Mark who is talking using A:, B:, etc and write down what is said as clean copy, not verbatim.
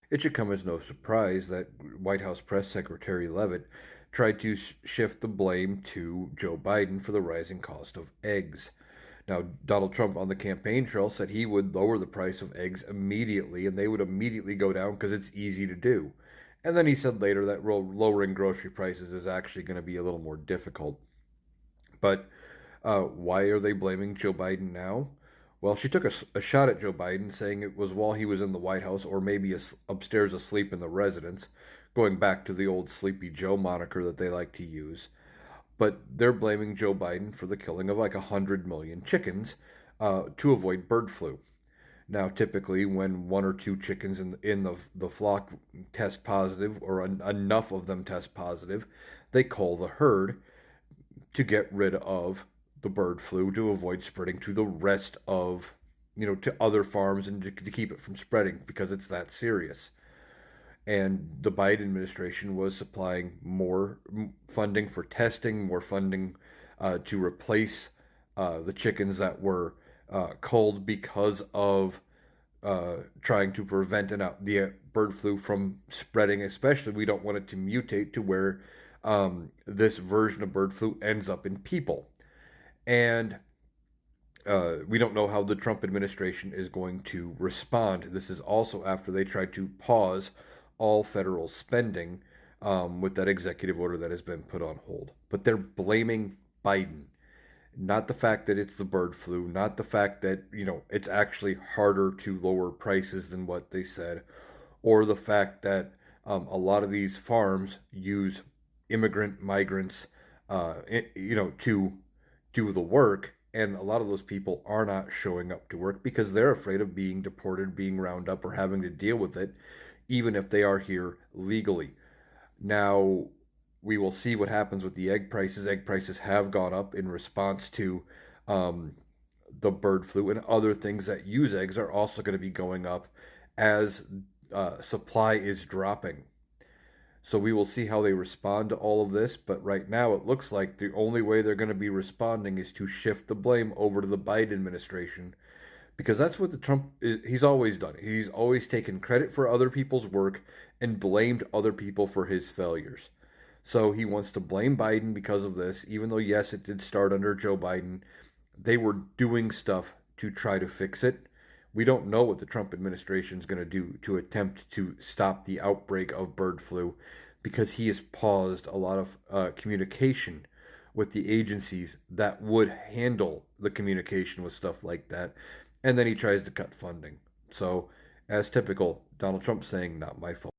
A: It should come as no surprise that White House Press Secretary Leavitt tried to shift the blame to Joe Biden for the rising cost of eggs. Now, Donald Trump on the campaign trail said he would lower the price of eggs immediately and they would immediately go down because it's easy to do. And then he said later that lowering grocery prices is actually going to be a little more difficult. But why are they blaming Joe Biden now? Well, she took a shot at Joe Biden, saying it was while he was in the White House or maybe upstairs asleep in the residence, going back to the old Sleepy Joe moniker that they like to use. But they're blaming Joe Biden for the killing of like 100 million chickens to avoid bird flu. Now, typically, when one or two chickens in the flock test positive or enough of them test positive, they cull the herd to get rid of the bird flu to avoid spreading to the rest of, to other farms and to keep it from spreading because it's that serious. And the Biden administration was supplying more funding for testing, more funding to replace the chickens that were culled because of trying to prevent the bird flu from spreading. Especially, we don't want it to mutate to where this version of bird flu ends up in people. And we don't know how the Trump administration is going to respond. This is also after they tried to pause all federal spending with that executive order that has been put on hold. But they're blaming Biden, not the fact that it's the bird flu, not the fact that, it's actually harder to lower prices than what they said, or the fact that a lot of these farms use migrants, to do the work. And a lot of those people are not showing up to work because they're afraid of being deported, being rounded up, or having to deal with it, even if they are here legally. Now, we will see what happens with the egg prices. Egg prices have gone up in response to um, the bird flu, and other things that use eggs are also going to be going up as supply is dropping. So we will see how they respond to all of this. But right now, it looks like the only way they're going to be responding is to shift the blame over to the Biden administration because that's what the Trump he's always done. He's always taken credit for other people's work and blamed other people for his failures. So he wants to blame Biden because of this, even though yes, it did start under Joe Biden. They were doing stuff to try to fix it. We don't know what the Trump administration is going to do to attempt to stop the outbreak of bird flu because he has paused a lot of communication with the agencies that would handle the communication with stuff like that. And then he tries to cut funding. So, as typical, Donald Trump saying, not my fault.